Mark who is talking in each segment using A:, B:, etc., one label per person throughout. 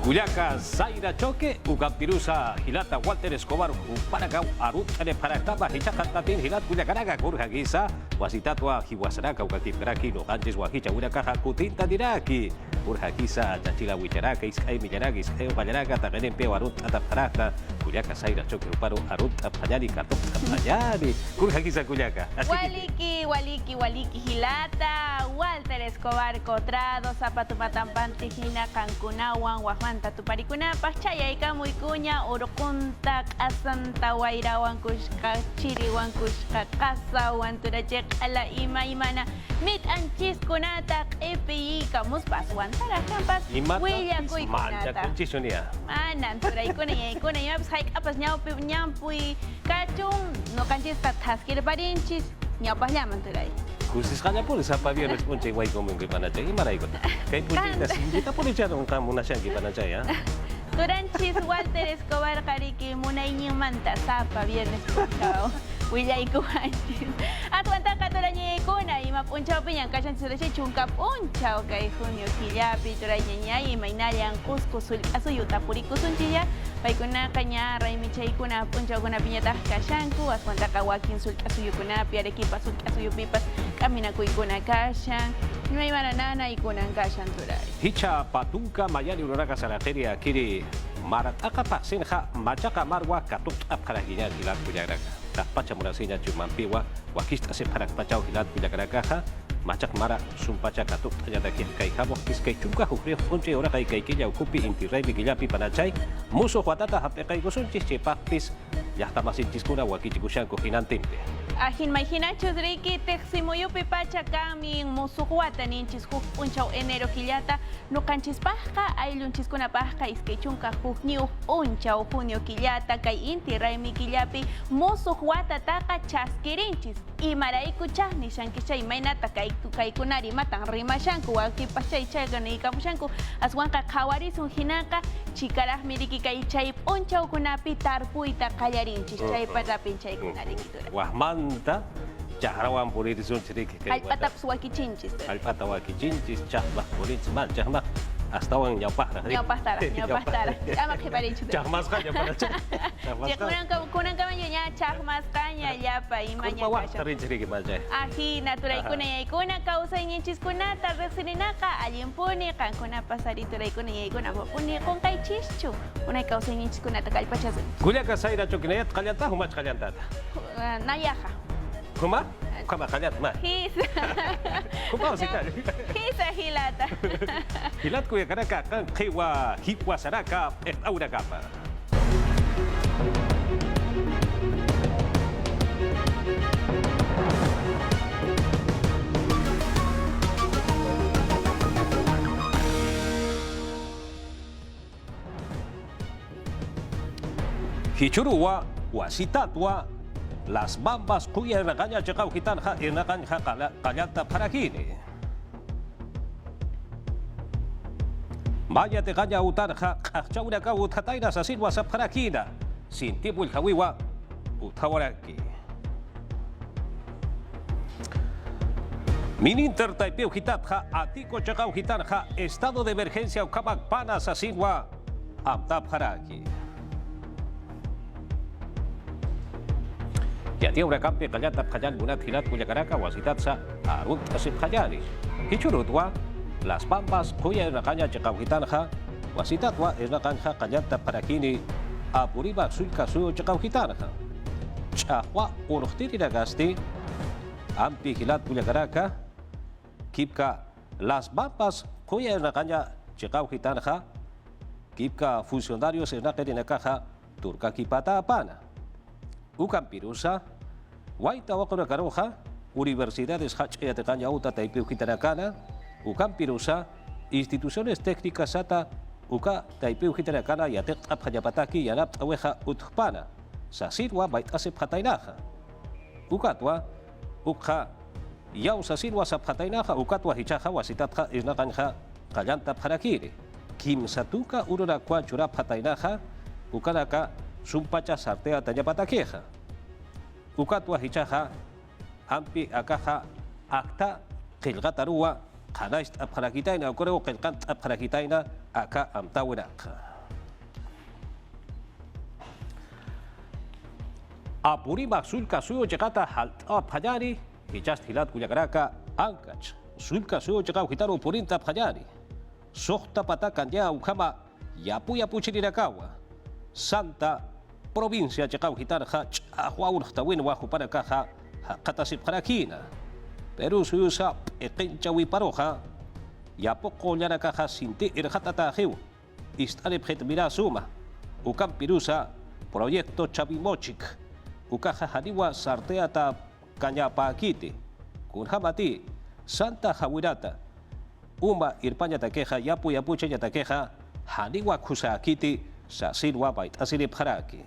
A: Cuyaca, Zaira Choque, Ugampirusa, Hilata, Walter Escobar, Uparacau, Arut, Paracaba, Hichatatin, Hilat, Cuyacaraga, Curjagisa, Wasitatua, Hiwasaraca, Ucaquibraki, no antes Huajicha, Uracaja, Cutinta, Diraki, Urjagisa, Chachila, Huicharaca, Iscay, Millaragis, Bayaraga, Tagenempeo, Arut, Ataparaca, Cuyaca, Zaira Choque, Uparo, Arut, Apayani, Cartop, Apayani, Curjagisa, Cuyaca.
B: Waliki, Hilata, Walter Escobar, Cotrado, Zapatumatampanti, Hina, Cancunawan, Guajanta, Tuparicunapa, Chayaica, Muicuña, Oroconta, Asanta, Guairawan, Cushka, Chiriwan, Cushka, Casa, Wanturachek, Ala Ima, Imana, Mit Anchis, Kunata, EPI, Camus, Pasuan, Tarakampas, Huilla, Cuiconata. Manan, Turaicuna, Icuna, Yaps, Hike, Apas, Nyapui, Cachum, no canchis, Taskir, Parinchis, Nyapas, Yamanturai.
A: Khusus kanya pun siapa dia respon cewek kamu gimana cewek gimana ikut kayak punya kita pun bicara kamu nasihat gimana cewek ya
B: Turanchis Walter Escobar kariki munainya manta sapa viernes puncao Willay kuhanchis Atuanta katuranya ikuna ima puncao pinyang kasan surashi chungkap puncao kay Junio Killapi turanya nyai mainaliang kuskusul asuyuta purikusunchilla paikuna kanya raimicha ikuna puncao kuna piñata kashanku atuanta kawakin sul asuyukuna piarekipa sul asuyupipas kamina kuikuna kashan no hay banana ikuna kashan turay
A: Hicha patunka mayani uraraga sarateria kiri marataka pa sinha machaka marwa katuk apkaraginya hilat kujaraga tak pacha murasinya cumampiwa wakista separak pachau hilat kujaraga macak mara sumpacha katuk anyada kai kabo kiskai chunka hukri punche ora kai kaya ukupi intirai bigilapi panacai musuh watata hape kai gosunchis chepapis yahta masinchis kuna wakichikushan kuhinantimpe
B: Ahin mahinacho driki teximuyo pipacha kami musuhuata ninchis huk unchau enero quillata no canchis pajka aylunchis kuna pajka iskechunka hukniu unchau junio quillata kai inti raimi quillapi musuhuata taka chaskirinchis y maraiku chahni shankishay mainata kai kunari matan rimashanku waki pachay chaygani ikamushanku aswanka kawarisun hinaka chikaraj miriki kai chay unchau kunapi tarpuita kallarinchis chay patapin chay kunari kitura
A: Wahmanta Chahrawan Puririzun Chirik
B: Alpatap Suakichinchis
A: Alpata Wakichinchis Chahbah Puritz Man Chahbah Astawan Nyapah
B: Nyapah Ama Kiparichu
A: Chahmas Kanya pada
B: Kunang kamanya Chahmas Kanya Yapa Imanya
A: Kurpa Tarin Chirik Maja
B: Ahi Naturai Kuna Yakuna Kausa Nyinchis Kuna Tarresinaka Alimpuni Kankuna Pasari Turai Kuna Yakuna Puni Kongkai Chischu Una Kausa Nyinchis Kuna Takalpachazun
A: Kuliaka Saira Chokinayat Kalianta Humach Kaliantata
B: Nayaha
A: Kuma? Kuma kalian mah. Kuma sih kan?
B: Hisa hilata.
A: Hilat kuya karena kan kewa hikwa saraka auda kapa. Hichurua wasitatwa Las Bambas kuya nakanya cakau kita nakanya kalianta para kini. Maya te kanya utar kacau dah kau tatai nasa sinwa sa para kina. Sintibul kawiwa utawaraki. Mininter taipeu kita atiko cakau kita estado de emergencia ukabak panas sa sinwa amta paraki. Jadi orang kampi kalian tak kajian guna hilat kuya karaka wasitat sa arut kasih kajani. Hicurut wa Las Bambas kuya nakanya cakap hitan ha wasitat wa nakanya kajian tak pada kini apuriba sulka suyo cakap hitan ha. Cahwa urukti tidak gasti ampi hilat kuya karaka kipka Las Bambas kuya nakanya cakap hitan ha kipka funcionarios nakanya nakaha turka kipata apana. Ukan pirusa, waita wakona karoja, universidades hachaya te caña uta taipeu hitanakana, ukan pirusa, instituciones técnicas sata, uka taipeu hitanakana ya te apajapataki ya nap aweja utpana, sasirwa bait asep hatainaja. Ukatwa, ukha, yau sasirwa sap hatainaja, ukatwa hichaja wasitatja isnakanja kallanta parakiri. Kim satuka urona kwa churap hatainaja, ukanaka sumpacha sartea tanya patakeja. Ukatwa hichaja ampi akaja akta kilgatarua kanais apharakitaina ukoreo kelkan apharakitaina aka amtawirak. Apuri sulka suyo jekata halt phajari hijas hilat kuyakaraka ankach sulka suyo jeka hitaro purinta phajari sohta patakan ya ukama yapu chirirakawa Santa provincia jeka hitarha ahwaun htawin wa hupana kaha katasip harakina pero suyo sa ekenchawi paroha yapo kolyana kaha sinti irhatata heu istarip hetmira suma ukam pirusa proyecto chavimochik ukaha hadiwa sarteata kanyapakiti kunhamati Santa Hawirata uma irpanya takeha yapu chenya takeha hadiwa kusakiti sa silwa bait asirip haraki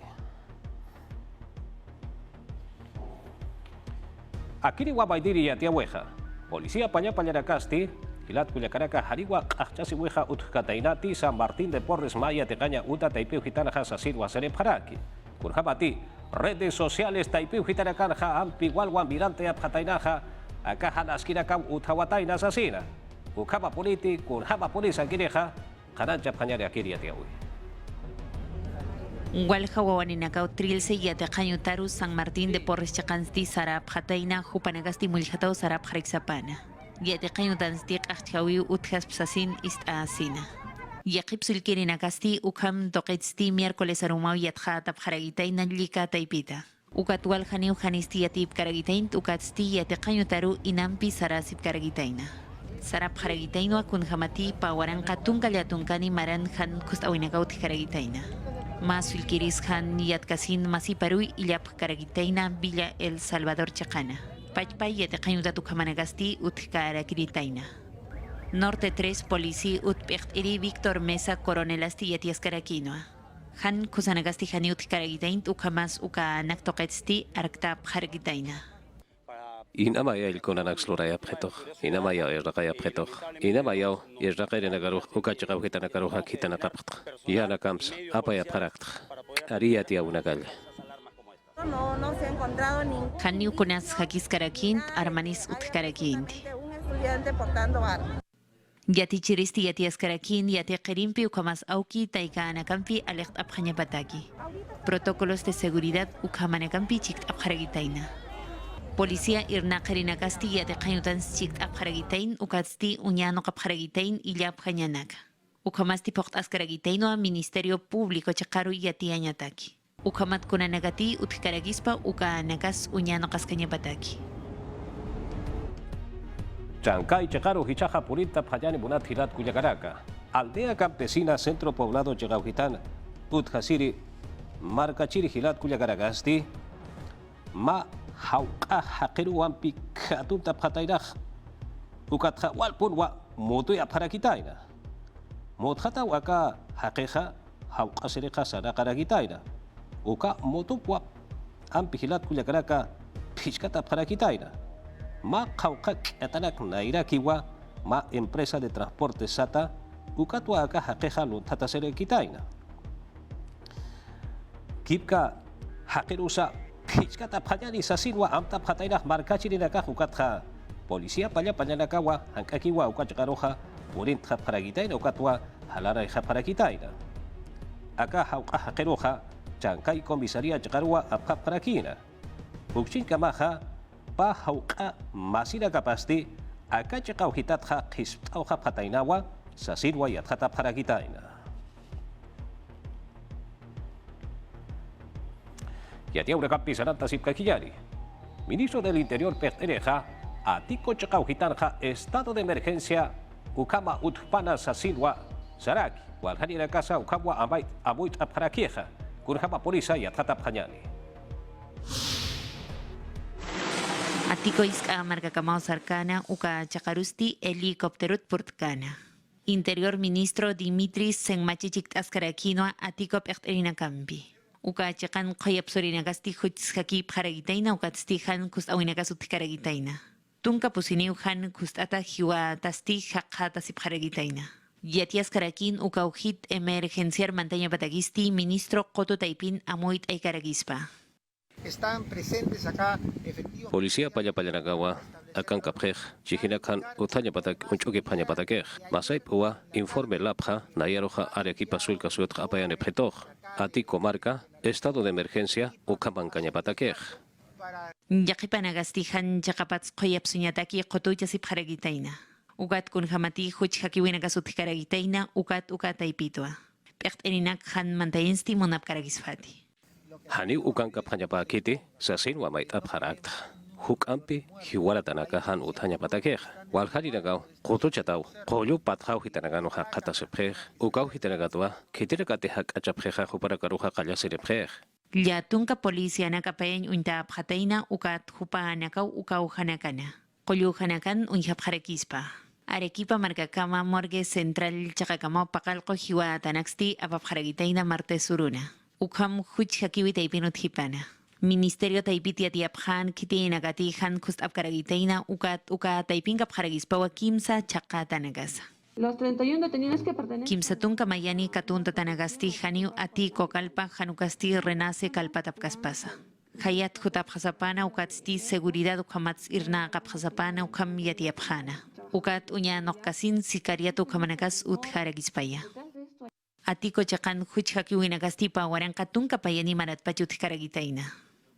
A: akiri wabaidiri ya tiaweja policía pañarakasti hilat kuyakaraka hadiwa qachasi weja utkatainati San Martín de Porres Maya tecaña uta taipeu hitanaja sa silwa serip haraki kunhamati redes sociales taipiu hitarakanha ampi walwan mirante apjatainaja akahan askirakam utawataina sasina ukama politi kunhama polisa kireja kanancha panyari akiria tiawi
C: Walja wawaninakau trilce yataqañutaru San Martín de Porres chaqansti sarap jataina jupanagasti muljatau sarap jarixapana yataqañutansti qachchawi utjas psasin istasina Yaqipsul kirinakasti ukam toqetsti miércoles arumau yatja tapjaragitaina lika taipita. Ukatual janiu janisti yatip karagitain ukatsti yataqañutaru inampi sarasip karagitaina. Sarap jaragitainua kunjamati pawaranqa tunkallatunkani maran jan kustawinakaut karagitaina. Masul kiris jan yatkasin masiparuy illap karagitaina Villa El Salvador chaqana. Pachpay yataqañutatu kamanagasti utkarakiritaina. Norte 3 Polici utpecht iri Víctor Mesa Coronel Astillatias Caraquinoa. Han kusanagasti haniut karagitaint ukamas uka naktoqetsti arktap hargitaina.
A: Inamaya el konanak sluraya pjetoh inamaya erraqaya pjetoh inamaya erraqarenagaru ukachaqaw hitanakaru hakitanaqapq yana kams apaya pharaqt ariya tiaunakal
D: No se ha encontrado ningún
C: Haniu kunas hakis karakint armanis utkarakinti.
D: estudiante portando armas.
C: Yati chiristi yatias karakin yati qirimpi ukamas auki taikanakampi alecht abjañapataki. Protocolos de seguridad ukamanakampi chikt abjaragitaina. Policía irnaqarinakasti yati qañutan chikt abjaragitain ukatsti uñano abjaragitain illa abjañanaka. Ukamasti poqt askaragitainua Ministerio Público chaqaru yati añataki. Ukamat kunanagati utkaragispa ukanakas uñano qaskañapataki.
A: Chancay Checaro Hichaja Purita Payani Bunat Hilat Cuyacaraka Aldea Campesina Centro Poblado Chegauhitán Utjasiri Marcachiri Hilat Cuyacaragasti Ma Hauka Hakeru Ampi Katunta Patairaj Ukatja Walpunwa Mutuya Parakitaina Mutjata Waka Hakeja Hauka Sereja Sarakaragitaina Uka Mutupwa Ampi Hilat Cuyacaraka Pichkata Parakitaina Ma Kaukak Etanak Naira Kiwa Ma Empresa de Transporte Sata Ukatua Aka Hakeja Luntata Serekitaina Kipka Hakerusa Pichkata Payani Sasilwa Amta Patairaj Markachirinaka Ukatja Policía Payanakawa Hankakiwa Ukachakaroja Purintja Paragitaina Ukatua Halara Paragitaina Aka Hauka Hakeroja Chancay Comisaría Chakarua Apka Parakina Ukchinka Maja Pa hauka masira kapasti akacha kauhitatja qhisp'awqa patainawa sasirwa yatjata paragitaina. Yatiaura Campi Sananta Sipkakillari. Ministro del Interior perteneja a Tico Chakauhitanja estado de emergencia ukama utpana sasilwa saraki walhanira casa ukamwa amait amuit apharakieja kunjama polisa yatjata phañani.
C: Atiko iska marcakamao sarcana uka chakarusti helicópterut purtkana. Interior Ministro Dimitris Senmachichik Askarakinoa Atiko Perterina Campi. Uka chakan qoyapsurinagasti hutzhaki paragitaina ukatstihan kustawinagasut karagitaina. Tunka pusiniu han kustata hiwa tasti hakata sipharagitaina. Yatias Karakin uka uhit emergenciar mantaña patagisti Ministro Koto Taipin amoit aikaragispa.
E: Están presentes acá efectivos.
A: Policía Payanakawa akan kaprej chihinakan utanya patak unchuki panya patakej masai pua informe lapja nayaroja Arequipa sulka suet apayane petoj ati comarca estado de emergencia ukaman caña patakej
C: Yaqipanagastijan chaqapats qoyapsuñataki qotuchasip haragitaina ukat kun hamati huch hakiwinakasutikharagitaina ukat aypitwa p'eqt'erinak han mantayinsti munapkaragisfati
A: hani ukan kapanya pakiti sasin wa mait apharakta huk ampi hiwara tanaka han utanya patakej walhari nagao qoto chatao qollo patjao hitanagano haqata seprej ukau hitanagatua kitirakate hak achapjeja hupara karuja qalla sereprej
C: Llatunka policía nakapayan unta apjataina ukat hupa anakau ukau hanakana qollu hanakan unjapjarakispa Arequipa marcacama morgue central chaqacamao paqalqo hiwa tanaxti apapjaragitaina martes suruna ukham huch hakiwi taipinut hipana Ministerio taipiti atiapjan kitina gatijan kust apkaragitaina uka taipinka apjaragispawa kimsa chaqa tanagasa
E: Los 31 detenidos que pertenecen
C: Kimsa tunka mayani katunta tanagasti janiu ati kokalpa janukasti renace kalpatapkaspasa Hayat hutapjasapana ukatsti seguridad ukamats irna kapjasapana ukam yatiapjana ukat uña noqkasin sicariato kamanakas utjaragispaya Atiko chaqan huch hakiwinagastipa waranqa tunka payani maratpachu utjaraguitaina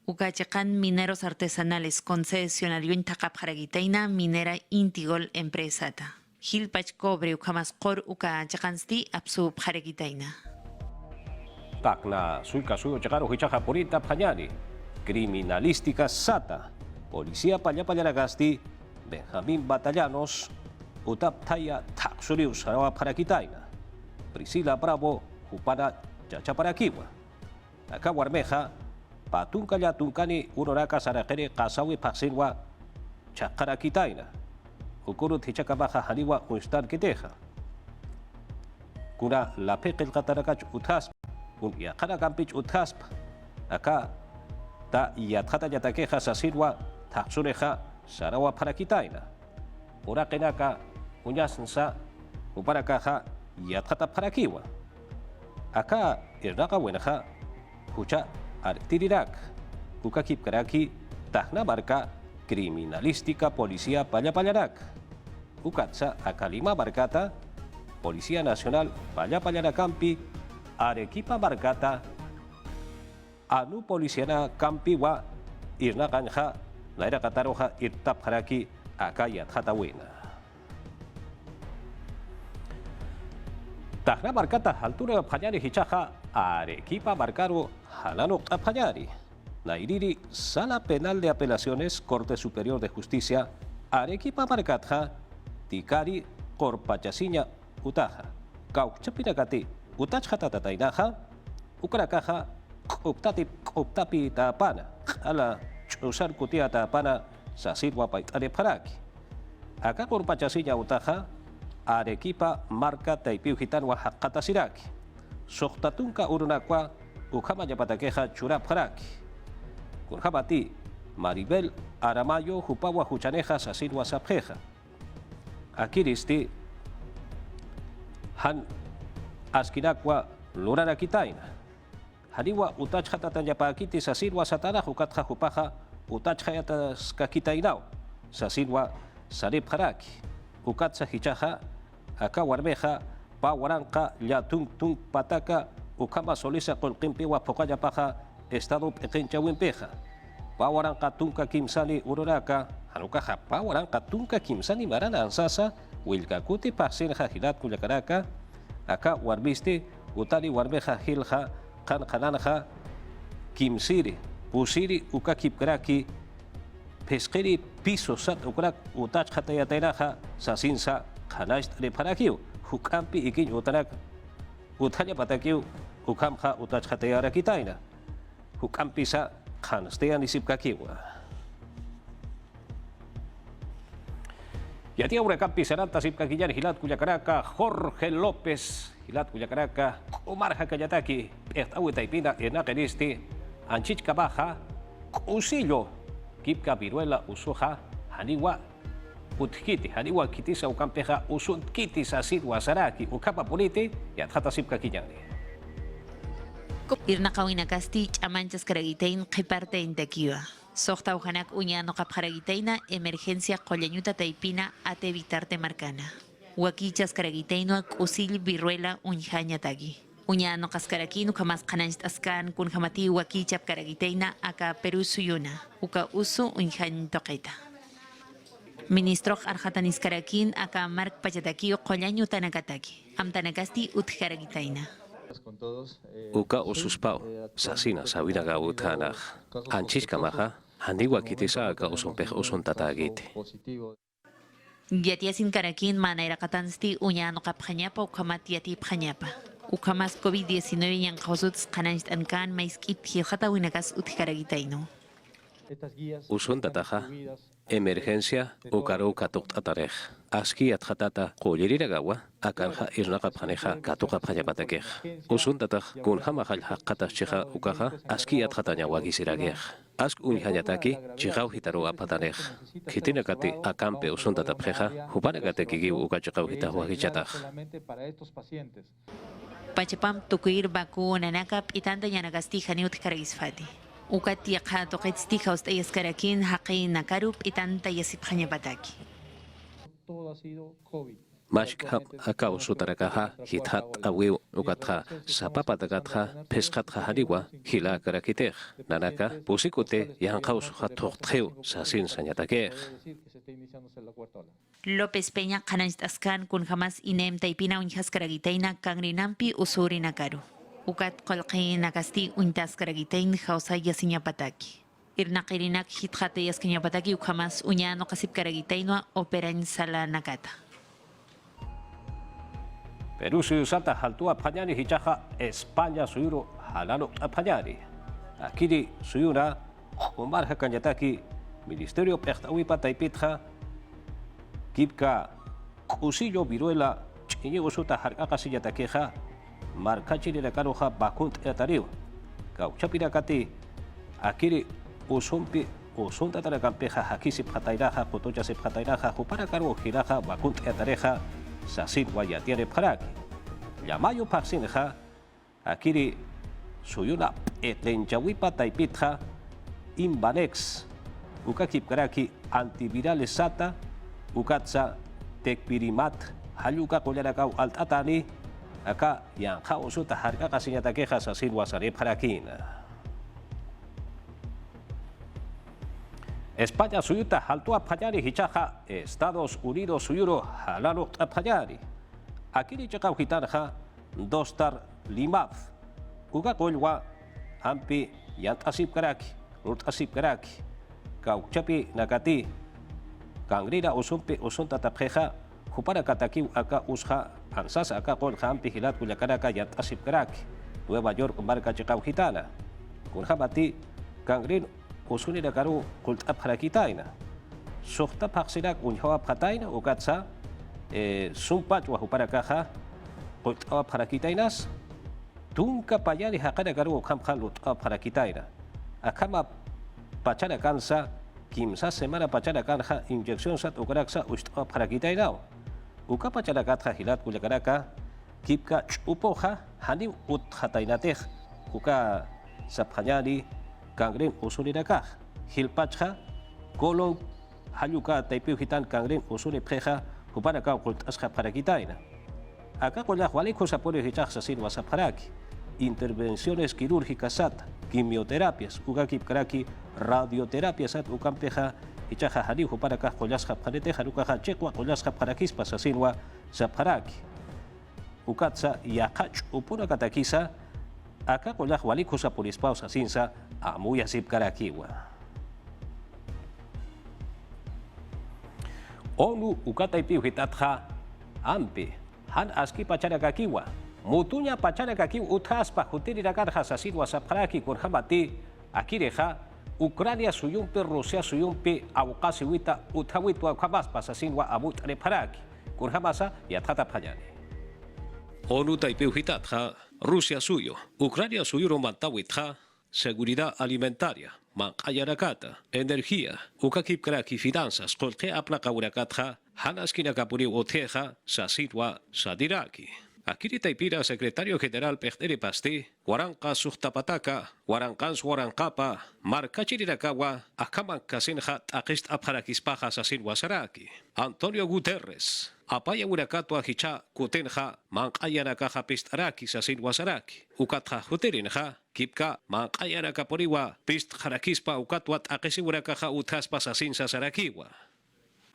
C: Ukachakan Mineros Artesanales Concesionario Intaqapjaragitaina Minera Intigol Empresata. Hilpach Cobre Ukamasqor Ukachakansti Apsu Pjaragitaina.
A: Takna sulka suyo chakaru hichaja purita panyani criminalística sata policía Pallapanagasti Benjamín Batallanos utaptaya taksurius sarawa parakitaina Priscila Bravo upana chachaparakiwa acá Warmeja Patunka ya tunkani uroraka sarakere kasawi paksinwa chakara kitaina. Ukuru tichakabaha haniwa unstar kiteja. Kuna la pekel katarakach utasp. Un yakara kampich utasp. Aka ta yatkata yatakeja sasirwa taksureja sarawa para kitaina. Urakenaka unyasnsa uparakaja yatkata para kiwa. Aka irnaka wenaja hucha Artirirak, Ukakip Karaki, Tahna Barca, Criminalística Policía Pallapallarak, Ukatsa Akalima Barcata, Policía Nacional Pallapallarakampi, Arequipa Barcata, Anu Policiana Campiwa, Irna Ganja, Naira Kataroja, Irtap Haraki, Akayat Hatawina. Tahna Barcata, altura Panyari Hichaja, Arequipa Barcaro, Halano Apanyari, Nairiri, Sala Penal de Apelaciones, Corte Superior de Justicia, Arequipa Barcatja, Tikari, Corpachasiña, Utaja, Cauchapinacati, Utachhatatainaja, Ucaracaja, Uptapi Tapana, Ala Chusar Kutia Tapana, Sasirwa Paitare Paraki. Acá Corpachasiña Utaja, Arequipa marca Taipiu Gitanwa Hakata Siraki. Soktatunka urunakwa ukama yapatakeja churap haraki. Kurjabati Maribel Aramayo Jupawa Juchaneja Sasirwa Sapjeja. Akiristi Han Askinakwa Lurana Kitaina. Haniwa Utachhatatan Yapakiti Sasirwa Satana Jukatja Jupaja Utachhayatas Kakitainao Sasirwa Sarip Haraki. Ukatsa Hichaja Aka Warmeja Pawaranka Yatung Tung Pataka Ukama Solisa con Kimpiwa Pokaya Paja Estado Pequencha Wimpeja Pawaranka Tunka Kimsani Ururaka Hanukaja Pawaranka Tunka Kimsani Marana Ansasa Wilkakuti Pasenja Hilat Kuyakaraka Aka Warbiste Utali Warmeja Hilja Kan Kananja Kimsiri Pusiri Ukakipkraki Pesqueri Piso Sat Ukrak Utach Hatayateraja Sasinsa Hanaist Reparakiu Hukampi ikin utanak utanya patakiu ukamha utach hatayara kitaina hukampi sa khanstean isipkakiwa Yatia Urakampi Saranta Sipkakiyan Hilat Kuyakaraka Jorge López Hilat Kuyakaraka Omar Hakayataki Estawi Taipina Enakenisti Anchich Kabaja Usillo Kipka Viruela Usuja Haniwa Utkiti, haniwa kitisa ukampeja usun kitisa sidwa saraki ukapa politi yathata sipka kinyani.
C: Irna kawina kasti chamanchas karagitain qiparte intakiwa. Sohta ujanak uñano kapjaragitaina emergencia qollañuta taipina ate evitarte marcana. Wakichas karagitaino kusil viruela unjaña tagi. Uñano kaskaraki nukamas kananjt askan kun hamati wakichap karagitaina aka Perú suyuna. Uka usu unjañ toqeta. Ministro Arjatanis Karakin aka Mark Pachatakio qollañuta nakataki. Amtanakasti utjaragitaina.
A: Uka ususpao, sasina sawinaga uthanaj. Anchiska maha, handiwa kitisa aka usumpej usuntatagite.
C: Yatiasin Karakin manairakatansти uñano kapjañapa ukamat yati pjañapa. Ukamas COVID-19 yang khusus kananjt ankan maiskip hilhata winakas utjaragitaino.
A: Usuntataja, emergencia ukaro katuk atarej. Aski atjatata qolliragawa akanja irnaqapjaneja katuqa pjañapatakej. Usuntataj kun hamajal haqqataj chija ukaja aski atjataña wagisiragej. Ask unjañataki chiqaw hitaro apatanej. Kitinakati akampe usuntatapjeja hupanakate kigiw ukachiqaw hitah wagichataj.
C: Pachapam tukuir baku nanakap itanta yanagasti haniut karagisfati. Ukat yaqha toqitsti hausta yaskarakin haqi nakarup itanta yasipjañapataki.
A: Mashka aka usutarakaja hithat awiw ukatja sapapatakatja peskatja hariwa hila karakitej. Nanaka pusikute yanqaus hattoqtjew sasin sañatakej.
C: López Peña kananjt askan kun jamás inem taipina unjas karagitaina kangrinampi usuri nakaru. Ukat qolqi nakasti untas karagitain hausa yasiñapataki. Irnaqirinak hitjate yaskiñapataki ukamas uñano qasip karagitainua operañ sala nakata.
A: Perú suyusata haltua pjañani hichaja España suyuro halano pjañani. Akiri suyuna umarja kanyataki Ministerio Pejtawipa taipitja kipka kusillo viruela chiñi usuta harkaka sillatakeja markachiri lekaroja bakunt etariu. Kauchapira kati akiri usumpi usunta tarakampeja hakisi pjatairaja kutocha se pjatairaja jupara karo giraja bakunt etareja sasin wayatiere paraki. Llamayo paksinja akiri suyuna etlenchawipa taipitja Imbanex ukakip karaki antivirales sata ukatsa tekpirimat haluka kolerakau altatani aka yang kau usuta harga kasihnya takeja sasin wasare parakin. España suyuta haltua pajari hichaja Estados Unidos suyuro halano pajari. Akiri chakau hitarja dostar limaf uka kolwa ampi yant asip karaki rut asip karaki kau chapi nakati kangrira usumpi usunta tapjeja jupara katakiw aka usja ansas aka kol jampi hilat kuyakaraka yat asip karaki Nueva York marca chikau hitana kun jamati kangrin usunira karu kult apharakitaina sukta paksirak unhawa phataina ukatsa sumpach wa jupara kaja kult apharakitainas tunka payani hakana karu jamjan lut apharakitaina akama pachara kansa kimsa semana pachara kanja inyección sat ukraksa usta apharakitainao uka pachara katja hilat kuyakaraka kipka upoja hani uthatainatej uka saphañani kangren usuriraka hilpachja kolon hayuka taipiu hitan kangren usuri pjeja huparaka kult asja parakitaina acá kolla hualico sapore hichaj sasin wasapharaki intervenciones quirúrgicas sat quimioterapias uka kipkaraki radioterapia sat ukampeja hichaja harihu para ka kollasja phaneteja ukaja chekwa kollasja parakispa sasinwa sapharaki ukatsa yaqach upuna katakisa aka kolaj waliko sapurispaw sasinsa amuya sipkarakiwa onu ukataypiw hitatja ampi han aski pacharakakiwa mutuña pacharakakiw uthaspa jutirirakanja sasinwa sapharaki kunhamati akireja Ucrania suyumpi, Rusia suyumpi, awqasiwita uthawitwa ukhamaspa sasinwa amut'ane pharaki kunhamasa yathata phayani onu taypiw hitatja Rusia suyo, Ucrania suyuro mantawitja seguridad alimentaria, manqayarakata, energía, ukakipkaraki finanzas, kolke aplakawrakatja, hanaskina kapuri oteja, sasidwa sadiraki. Akiri taipira secretario general Pechteri Pasti, Waranka Suhtapataka, Warankans Warankapa, Markachirirakawa, Akaman Kasinhat Akist Apharakispaja Sasin Wasaraki, Antonio Guterres, Apaya Urakatua Hicha, Kutenja, Mankayanakaja Pistaraki Sasin Wasaraki, Ukatja Huterinja, Kipka, Mankayanaka Poriwa, Pist Harakispa Ukatuat Akesiurakaja Utaspa Sasin Sasarakiwa.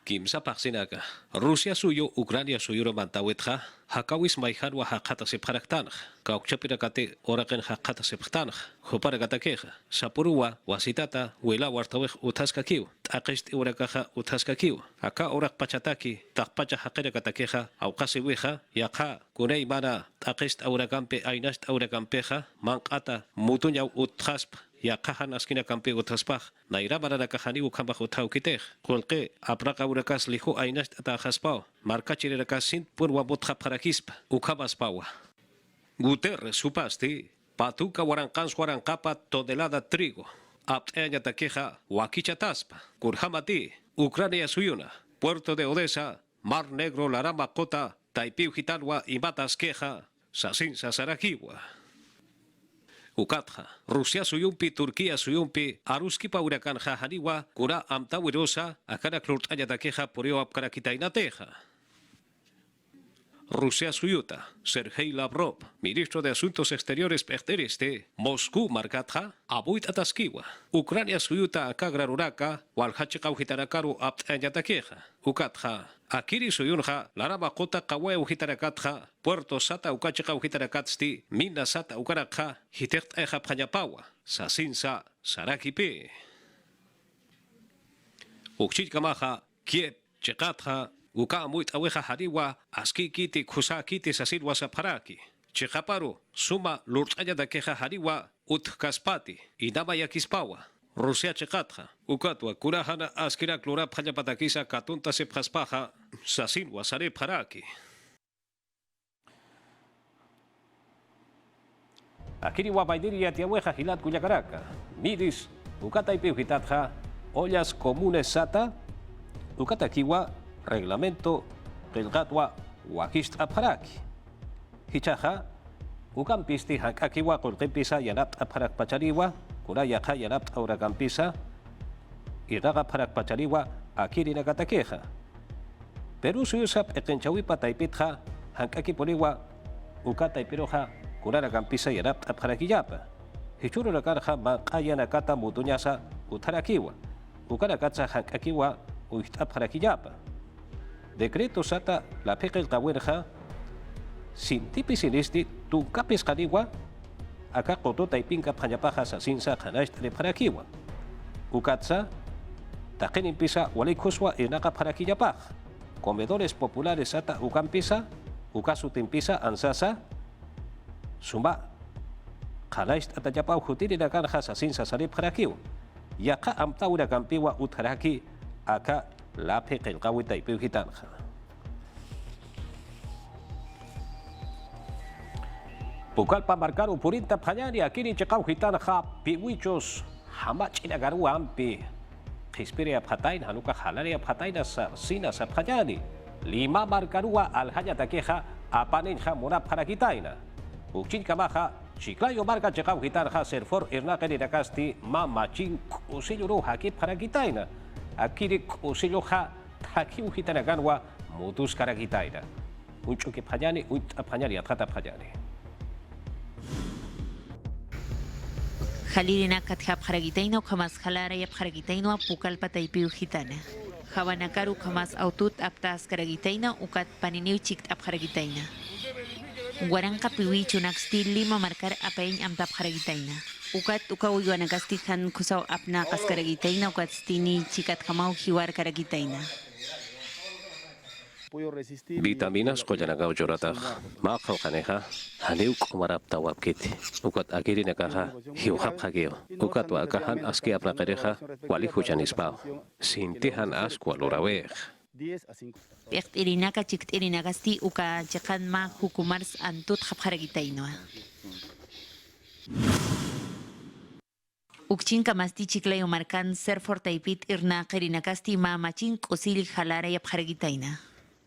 A: Kimsa paksinaka, Rusia suyo, Ucrania suyo mantawetja, Hakawis maihanwa hakata sepharaktanj, Kaukchapirakate oraken hakata sephtanj, Hoparagatakeja, Sapurua, Wasitata, Wela wartawej utaskakiw, Takist urakaja utaskakiw, Aka orak pachataki, Takpacha hakerakatakeja, Aukasiweja, Yaka, Kunei mana, Takist aurakampe ainast aurakampeja, Mankata, Mutunyau uthasp, Yakahan askina kampe utaspaj, Nairabara kahani ukambaj utaukitej, Kolke, Apraka urakas lijo ainast atajaspao, Markachirerakas sint purwa botja parakispa, ukabaspawa. Guterres supasti, Patuca Warankans Warankapa tonelada trigo, Apteaña taqueja, Wakichataspa, Kurhamati, Ucrania suyuna, Puerto de Odessa, Mar Negro Larama Kota, Taipiu Gitanwa y Matas Queja, Sasin Sasarakiwa. Ukatja, Rusia suyumpi, Turquía suyumpi, Aruskipa huracan jajaniwa, Kura amtawirosa, Akana Klurtaña taqueja, Purio Apkarakitainateja. Rusia suyuta, Sergei Lavrov, ministro de Asuntos Exteriores Pechteriste, Moscú markatja, Abuit ataskiwa, Ucrania suyuta akagraruraka, Walhachikauhitarakaru aptañatakeja, Ukatja, Akiri suyunja, Larama kota kawe uhitarakatka, Puerto Sata ukachikauhitarakatsti, Mina Sata ukarakja, Hitekt eja pañapawa, Sasinsa, Sarakipe. Ukchitkamaja, Kiev, Chekatja, Uka muit aweja hariwa, aski kiti kusa kiti sasirwa saparaki. Chikaparu, suma lurtaya da keja hariwa, utkaspati, inama yakispawa. Rusia chekatja, ukatwa kurahana askira klura patakisa katunta sepjaspaja, sasinwa sare paraki. Akiri wapaidiri atiaweja hilat kuyakaraka. Midis, ukata ipiuhitatja, ollas comunes sata, ukata kiwa, reglamento qilqatwa wakist apharaki hichaja ukampisti hankakiwa qulqipisa yanap apharak pachariwa kurayakha yanap aurakampisa iraqa pharak pachariwa akiri nakatakeja Peru suyusap eqenchawipa taipitja hankaki poriwa ukataipiroja kurarakampisa yanap apharakiyapa hichuru rakarja maqaya nakata mutuñasa utharakiwa ukarakatsa hankakiwa uht apharakiyapa Decreto sata la pekel kawerja sin tipi sinisti tu kapis kaniwa aka koto taipinka panyapaja sasinsa kanaist le parakiwa ukatsa takenin pisa walikuswa enaka parakiyapaj comedores populares sata ukampisa ukasutin pisa ansasa sumba kanaist atayapau hutiri nakanja sasinsa sare parakiwa yaka amtaura kampiwa utharaki aka la pekel kawita ipiuhitanja. Pukalpa marcaron purinta panyani akini chekau hitanja piwichos hamachina garu ampi. Hispiria patain hanuka halaria pataina sina sa panyani. Lima marcarua alhaya takeja apaninja mona para kitaina. Ukchin kamaja Chiklayo marca chekau hitanja serfor irnaqeni nakasti mamachin usiluru haki para kitaina. Akiri usiloja taki uhitanaganwa mutus karagitaina. Uncho que panyani panyani atrata panyani.
C: Halirina katja paragitaino kamas halara ya paragitaino pukal pataipi uhitana. Hawanakaru kamas autut aptas karagitaina ukat paniniu chikt apharagitaina. Guaranca piwichu nakstil lima marcar apain amtap paragitaina. Ukat ukaw yuanagastihan kusaw apna kaskaragitaina ukat stini chikat kamau hiwar karagitaina.
A: Vitaminas koyanagaw jorata maqaw kaneja haniu kumarap tawapkiti ukat akiri nakaja hiuhap hageo ukat wa akahan aski apna kareja wali huchanisbao sintihan asku alorawej
C: Irinaka chikt irinagasti uka chakan ma hukumars antut hapharagitaino. Ukchin kamasti chiklayo markan ser fortaipit irna qirinakasti ma machin qusili halara yapharagitaina.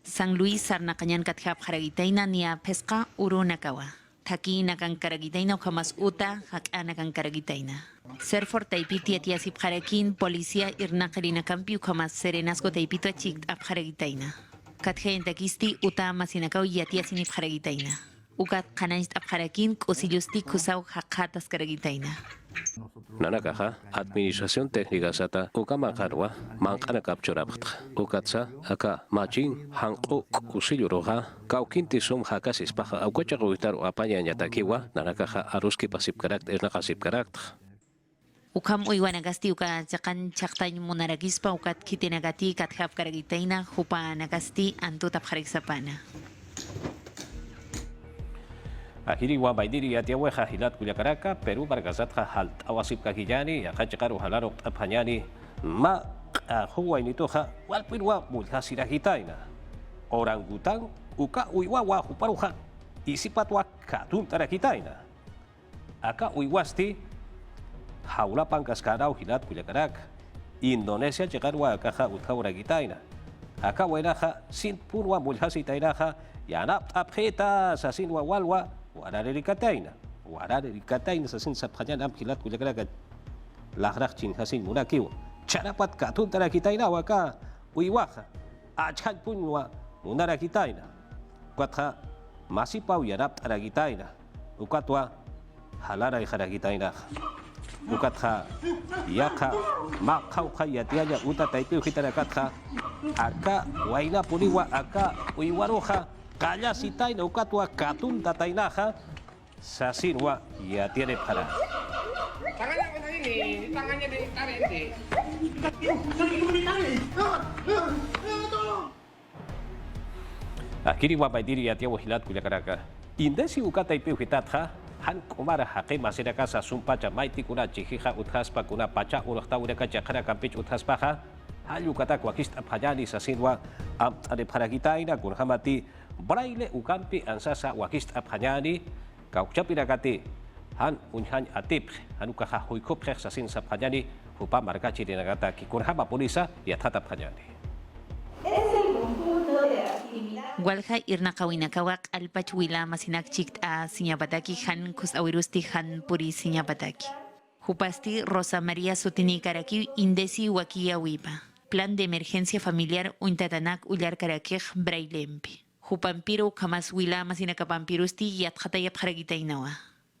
C: San Luis sarnaqañan katjap jaragitaina nia pesca urunakawa. Taki nakan karagitaina ukamas uta hakana kan karagitaina. Serfor taipiti atiasip jarakin policía irnaqarina kampi ukamas serenasco taipito achik ap jaragitaina. Katjayan takisti uta masinakaw yatiasinip jaragitaina. Ukat kananist ap jarakin kusilusti kusaw hakatas karagitaina.
A: Nanakaja, administración técnica sata, ukamakarwa, mankana capturabta, ukatsa, aka, machin, hanko, kusilluroja, kaukinti sum hakasis paja, auquacha ruitar o apaña ñatakiwa, nanakaja, aruski pasip karakter, nakasip karakter.
C: Ukam uywanagasti uka jakan chaktañ munaragispa ukat kitinagati kathap karagitaina hupa nagasti antutap jariksapana.
A: Akiri wa baidiri atiaweja hilat kuyakaraka, Peru bargasatja halt awasip kakillani, akachakaru halarok apanyani, ma huwa initoja, walpirwa mulhasiragitaina. Orangutan, uka uiwawa huparuja, isipatwa katun tarakitaina. Aka uiwasti, haulapan kaskarau hilat kuyakaraka. Indonesia chekarwa akaja uthauragitaina. Aka wenaja, sin purwa mulhasitainaja, yanap apjeta, sasinwa walwa, wararikataina sasin saphajan am khilat kujakraga lahrak chin hasin munakiwa charapat katun tarakitaina waka uiwaja achan punwa munarakitaina kwatha masipau yarap tarakitaina ukatwa halara iharakitaina ukatha yaka makau khayatianya uta taipi khitarakatha aka waina puniwa aka uiwaroja Kaya sitaina ukatwa katun tatainaja sasinwa ya tiene para.
F: Tangannya kena ini, tangannya ditarik ini.
A: Akiri wa baidiri ya tiawo hilat kuyakaraka. Indesi ukata ipi hitatha han kumara haqi masiraka sa sumpa jamaiti kuna chihija uthaspa kuna pacha urahta ureka chakara kampich uthaspaha halu kata kwakist apajani sasinwa am ade paragitaina kurhamati braille ukampi ansasa wakist apanyani kauchapinakati han unhan atip hanukaha huikopre sasin sapanyani hupa markachi dinagata kikurhama polisa yatata apanyani.
C: Walha irnaqawinakawak alpachwila masinak chikta siñapataki han kusawirusti han puri siñapataki. Hupasti Rosa María Sutini Karaki indesi wakia wipa. Plan de emergencia familiar untatanak ullar karakej brailempi. Hupampiro kamas wila masinakapampirusti yatjatayap jaragitainawa.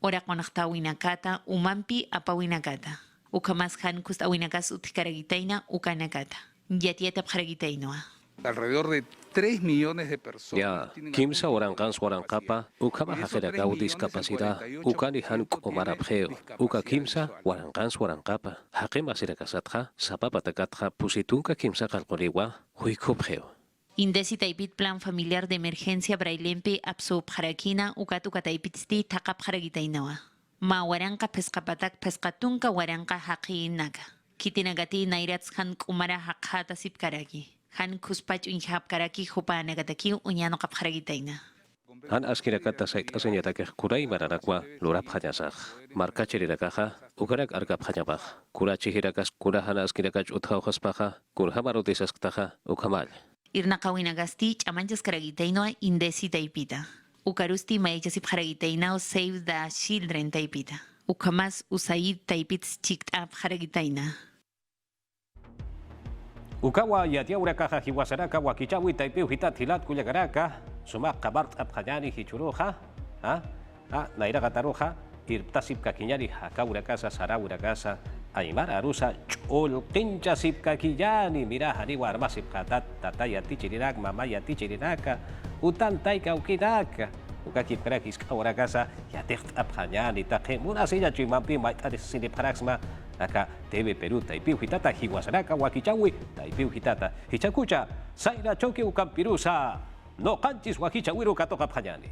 C: Ora konaktawinakata umampi apawinakata. Ukamas han kustawinakas utkaragitaina ukanakata. Yatiatap jaragitainawa.
G: Alrededor de 3 millones de personas.
A: Ya, kimsa orankans orankapa, ukama hajeraka discapacidad, ukani hanuk omarabgeo, uka kimsa orankans orankapa, hakema sirakasatja, sapapatakatja, pusitunka kimsa kalkoriwa, huikopgeo.
C: Indesi taipit plan familiar de emergencia brailempe absob jarakina ukatuka taipitsti takap jaragitainawa. Ma waranka pescapatak pescatunka waranka haqinaka. Kitinagati nairats han kumara haqhata sipkaraki. Han kuspach unhap karaki hupa nagataki unyano kap jaragitaina.
A: Han askirakata sait asenyatake kurai mararakwa lurap hanyasaj. Marka chirirakaja, ukarak arkap hanyabaj. Kura chihirakas kura han askirakach uthauhaspaja, kurhamarotisasaktaja, ukamal.
C: Irnaqawinagasti chamanchas karagitainoa indesi taipita. Ukarusti mayachasip jaragitainao Save the Children taipita. Ukamas usaid taipits chiktap jaragitaina.
A: Ukawa yatia urakaja hiwasaraka wakichawi taipiu hitat hilat kuyakaraka sumak kabart abhayani hichuroja naira gataroja irtasip kakiñari haka urakasa sara urakasa aymar arusa chol qincha sip kakillani mira hani warma sip katat tataya tichirirak mamaya tichiriraka utan taika ukiraka ukakip karakis ka urakasa yatikt abhayani taqemuna silla chimampi maitaris siniparaxma aka TV Peru taipiu hitata hiwasaraka wakichawi taipiu hitata hichakucha saira choque ukampirusa no kanchis wakichawiru katoka phanyani.